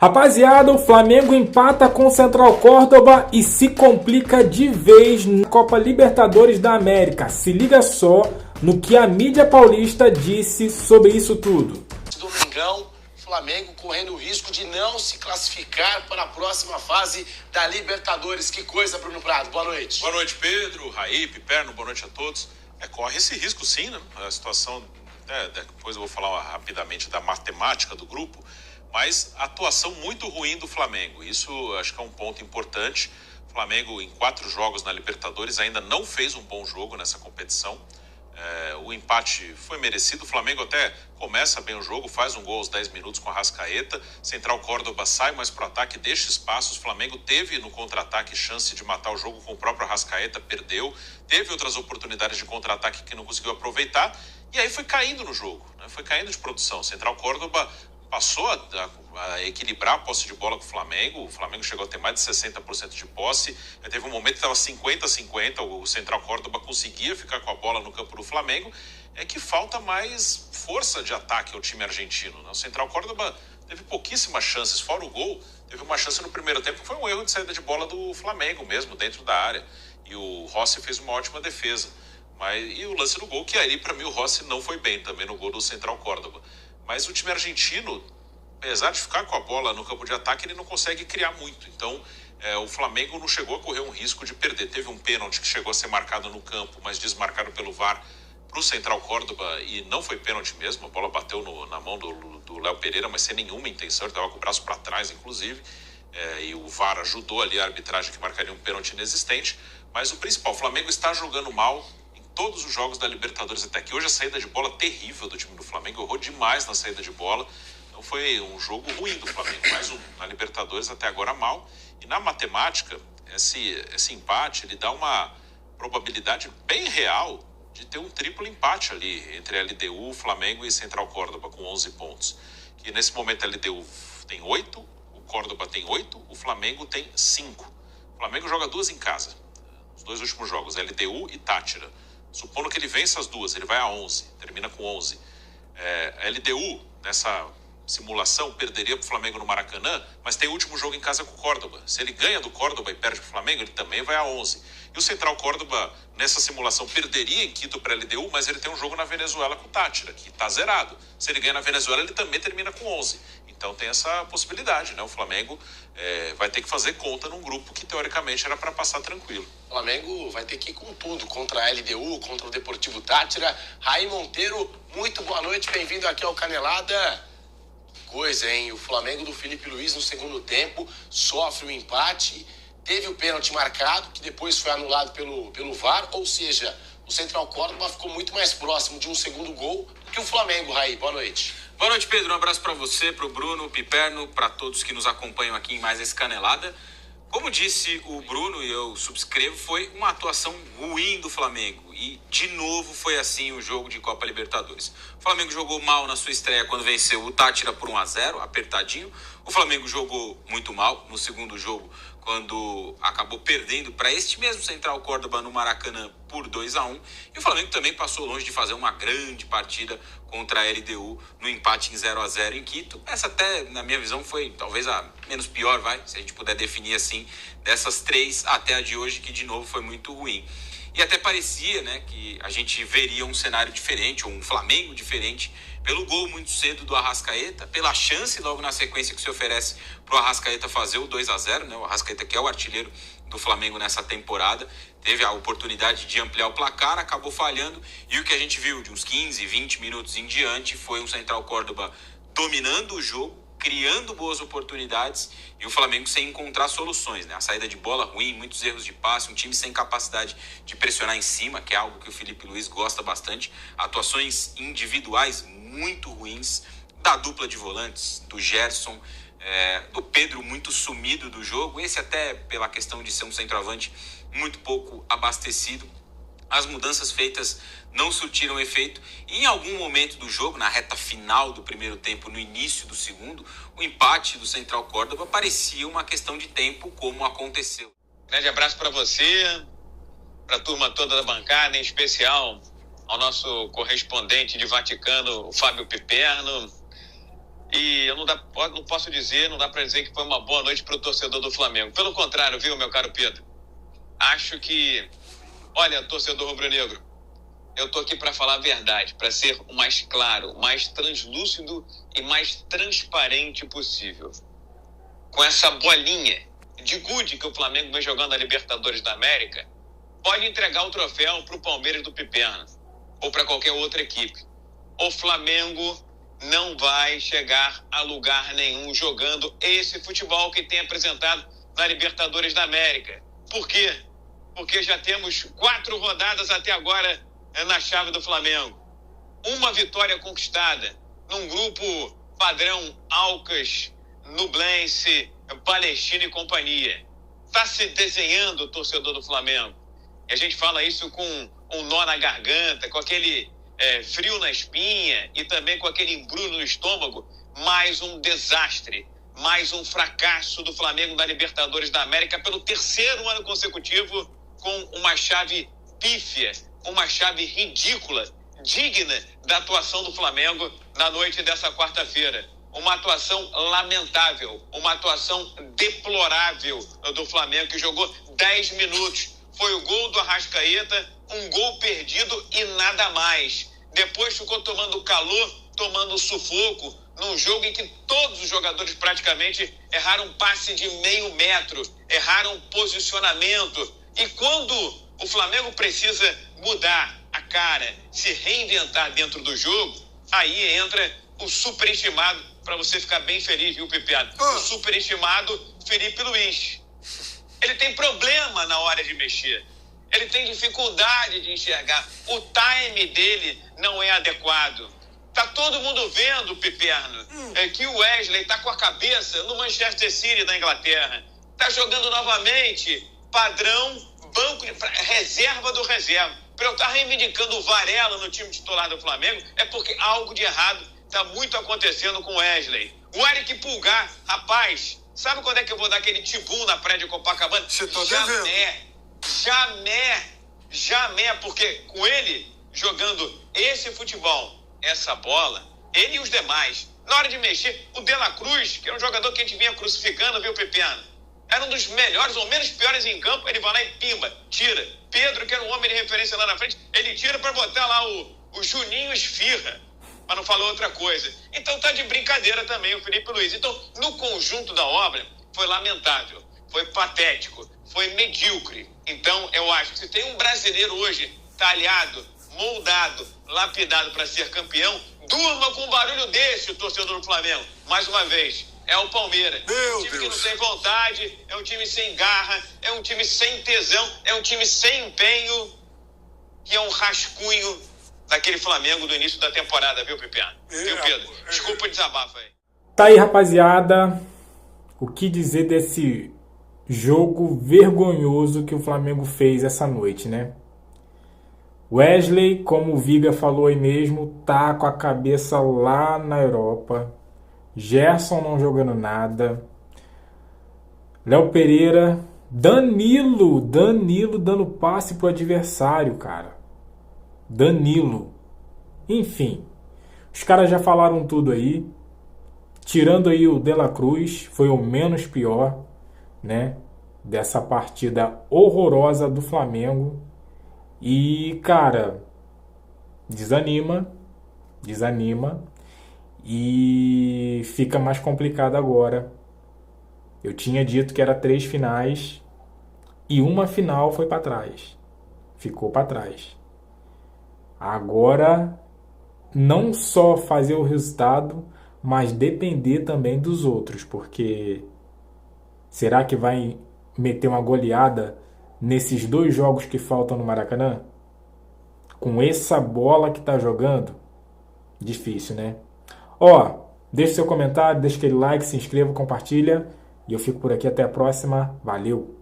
Rapaziada, o Flamengo empata com o Central Córdoba e se complica de vez na Copa Libertadores da América. Se liga só no que a mídia paulista disse sobre isso tudo. Domingão, Flamengo correndo o risco de não se classificar para a próxima fase da Libertadores. Que coisa, Bruno Prado. Boa noite. Boa noite, Pedro, Raí, Piperno, boa noite a todos. Corre esse risco sim, né? A situação, depois eu vou falar rapidamente da matemática do grupo, mas atuação muito ruim do Flamengo. Isso acho que é um ponto importante. O Flamengo, em 4 jogos na Libertadores, ainda não fez um bom jogo nessa competição. O empate foi merecido. O Flamengo até começa bem o jogo, faz um gol aos 10 minutos com a Arrascaeta. Central Córdoba sai mais para o ataque, deixa espaços. O Flamengo teve no contra-ataque chance de matar o jogo com o próprio Arrascaeta, perdeu. Teve outras oportunidades de contra-ataque que não conseguiu aproveitar. E aí foi caindo no jogo, né? Foi caindo de produção. Central Córdoba passou a equilibrar a posse de bola com o Flamengo. O Flamengo chegou a ter mais de 60% de posse. Teve um momento que estava 50-50. O Central Córdoba conseguia ficar com a bola no campo do Flamengo. É que falta mais força de ataque ao time argentino, né? O Central Córdoba teve pouquíssimas chances. Fora o gol, teve uma chance no primeiro tempo que foi um erro de saída de bola do Flamengo mesmo, dentro da área. E o Rossi fez uma ótima defesa. E o lance do gol, que aí para mim o Rossi não foi bem também no gol do Central Córdoba. Mas o time argentino, apesar de ficar com a bola no campo de ataque, ele não consegue criar muito. Então, o Flamengo não chegou a correr um risco de perder. Teve um pênalti que chegou a ser marcado no campo, mas desmarcado pelo VAR para o Central Córdoba, e não foi pênalti mesmo. A bola bateu na mão do Léo Pereira, mas sem nenhuma intenção. Ele estava com o braço para trás, inclusive. E o VAR ajudou ali a arbitragem, que marcaria um pênalti inexistente. Mas o principal, o Flamengo está jogando mal todos os jogos da Libertadores até aqui. Hoje a saída de bola terrível do time do Flamengo, errou demais na saída de bola. Então foi um jogo ruim do Flamengo, mais um na Libertadores até agora mal. E na matemática, esse empate, ele dá uma probabilidade bem real de ter um triplo empate ali entre a LDU, Flamengo e Central Córdoba com 11 pontos. Que nesse momento a LDU tem 8, o Córdoba tem 8, o Flamengo tem 5. O Flamengo joga 2 em casa, os 2 últimos jogos, LDU e Táchira. Supondo que ele vença as 2, ele vai a 11, termina com 11. A LDU, nessa simulação, perderia para o Flamengo no Maracanã, mas tem o último jogo em casa com o Córdoba. Se ele ganha do Córdoba e perde para o Flamengo, ele também vai a 11. E o Central Córdoba, nessa simulação, perderia em Quito para a LDU, mas ele tem um jogo na Venezuela com o Táchira, que está zerado. Se ele ganha na Venezuela, ele também termina com 11. Então tem essa possibilidade, né? O Flamengo vai ter que fazer conta num grupo que teoricamente era para passar tranquilo. O Flamengo vai ter que ir com tudo contra a LDU, contra o Deportivo Táchira. Raí Monteiro, muito boa noite, bem-vindo aqui ao Canelada. Coisa, hein? O Flamengo do Felipe Luiz no segundo tempo sofre o empate, teve o pênalti marcado, que depois foi anulado pelo VAR, ou seja, o Central Córdoba ficou muito mais próximo de um segundo gol que o Flamengo. Raí, boa noite. Boa noite, Pedro. Um abraço para você, para o Bruno, Piperno, para todos que nos acompanham aqui em mais esse Canelada. Como disse o Bruno, e eu subscrevo, foi uma atuação ruim do Flamengo. E, de novo, foi assim o jogo de Copa Libertadores. O Flamengo jogou mal na sua estreia quando venceu o Táchira por 1-0, apertadinho. O Flamengo jogou muito mal no segundo jogo, quando acabou perdendo para este mesmo Central Córdoba no Maracanã por 2-1. E o Flamengo também passou longe de fazer uma grande partida contra a LDU no empate em 0-0 em Quito. Essa até, na minha visão, foi talvez a menos pior, se a gente puder definir assim, dessas 3 até a de hoje, que de novo foi muito ruim. E até parecia, né, que a gente veria um cenário diferente, ou um Flamengo diferente, pelo gol muito cedo do Arrascaeta, pela chance logo na sequência que se oferece para o Arrascaeta fazer o 2-0, né? O Arrascaeta, que é o artilheiro do Flamengo nessa temporada, teve a oportunidade de ampliar o placar, acabou falhando, e o que a gente viu de uns 15, 20 minutos em diante foi um Central Córdoba dominando o jogo, criando boas oportunidades, e o Flamengo sem encontrar soluções, né? A saída de bola ruim, muitos erros de passe, um time sem capacidade de pressionar em cima, que é algo que o Felipe Luiz gosta bastante, atuações individuais muito ruins, da dupla de volantes, do Gerson, do Pedro muito sumido do jogo, esse até pela questão de ser um centroavante muito pouco abastecido. As mudanças feitas não surtiram efeito. E em algum momento do jogo, na reta final do primeiro tempo, no início do segundo, o empate do Central Córdoba parecia uma questão de tempo, como aconteceu. Grande abraço para você, para a turma toda da bancada, em especial ao nosso correspondente de Vaticano, o Fábio Piperno. E eu não posso dizer, não dá para dizer que foi uma boa noite para o torcedor do Flamengo. Pelo contrário, viu, meu caro Pedro? Acho que, olha, torcedor rubro-negro, eu tô aqui para falar a verdade, para ser o mais claro, mais translúcido e mais transparente possível. Com essa bolinha de gude que o Flamengo vem jogando na Libertadores da América, pode entregar o troféu para o Palmeiras do Piperno ou para qualquer outra equipe. O Flamengo não vai chegar a lugar nenhum jogando esse futebol que tem apresentado na Libertadores da América. Por quê? Porque já temos 4 rodadas até agora na chave do Flamengo. Uma vitória conquistada num grupo padrão Alcas, Nublense, Palestina e companhia. Está se desenhando o torcedor do Flamengo. E a gente fala isso com um nó na garganta, com aquele frio na espinha e também com aquele embrulho no estômago. Mais um desastre, mais um fracasso do Flamengo na Libertadores da América pelo 3º ano consecutivo, com uma chave pífia, uma chave ridícula, digna da atuação do Flamengo na noite dessa quarta-feira. Uma atuação lamentável, uma atuação deplorável do Flamengo, que jogou 10 minutos. Foi o gol do Arrascaeta, um gol perdido e nada mais. Depois ficou tomando calor, tomando sufoco, num jogo em que todos os jogadores praticamente erraram um passe de meio metro, erraram posicionamento. E quando o Flamengo precisa mudar a cara, se reinventar dentro do jogo, aí entra o superestimado, para você ficar bem feliz, viu, Pipiado? O superestimado Felipe Luiz. Ele tem problema na hora de mexer. Ele tem dificuldade de enxergar. O time dele não é adequado. Tá todo mundo vendo, Piperno, que o Wesley tá com a cabeça no Manchester City da Inglaterra. Tá jogando novamente padrão banco de reserva do reserva. Para eu estar reivindicando o Varela no time titular do Flamengo, é porque algo de errado está muito acontecendo com o Wesley. O Eric Pulgar, rapaz, sabe quando é que eu vou dar aquele tibum na praia de Copacabana? Jamais, porque com ele jogando esse futebol, essa bola, ele e os demais, na hora de mexer, o De La Cruz, que é um jogador que a gente vinha crucificando, viu, Pepiano? Era um dos melhores ou menos piores em campo, ele vai lá e pimba, tira. Pedro, que era um homem de referência lá na frente, ele tira para botar lá o Juninho Esfirra, para não falar outra coisa. Então tá de brincadeira também o Felipe Luiz. Então, no conjunto da obra, foi lamentável, foi patético, foi medíocre. Então, eu acho que se tem um brasileiro hoje talhado, moldado, lapidado para ser campeão, durma com um barulho desse o torcedor do Flamengo. Mais uma vez, é o Palmeiras. Um time que não tem vontade, é um time sem garra, é um time sem tesão, é um time sem empenho, que é um rascunho daquele Flamengo do início da temporada, viu, Pipiano? Viu, Pedro? Desculpa o desabafo aí. Tá aí, rapaziada, o que dizer desse jogo vergonhoso que o Flamengo fez essa noite, né? Wesley, como o Viga falou aí mesmo, tá com a cabeça lá na Europa. Gerson não jogando nada. Léo Pereira, Danilo dando passe pro adversário, cara. Danilo. Enfim, os caras já falaram tudo aí. Tirando aí o De La Cruz, foi o menos pior, né? Dessa partida horrorosa do Flamengo. E, cara, desanima. E fica mais complicado agora. Eu tinha dito que era 3 finais e uma final foi para trás. Ficou para trás. Agora, não só fazer o resultado, mas depender também dos outros. Porque será que vai meter uma goleada nesses 2 jogos que faltam no Maracanã? Com essa bola que tá jogando? Difícil, né? Ó, deixe seu comentário, deixe aquele like, se inscreva, compartilha. E eu fico por aqui, até a próxima. Valeu!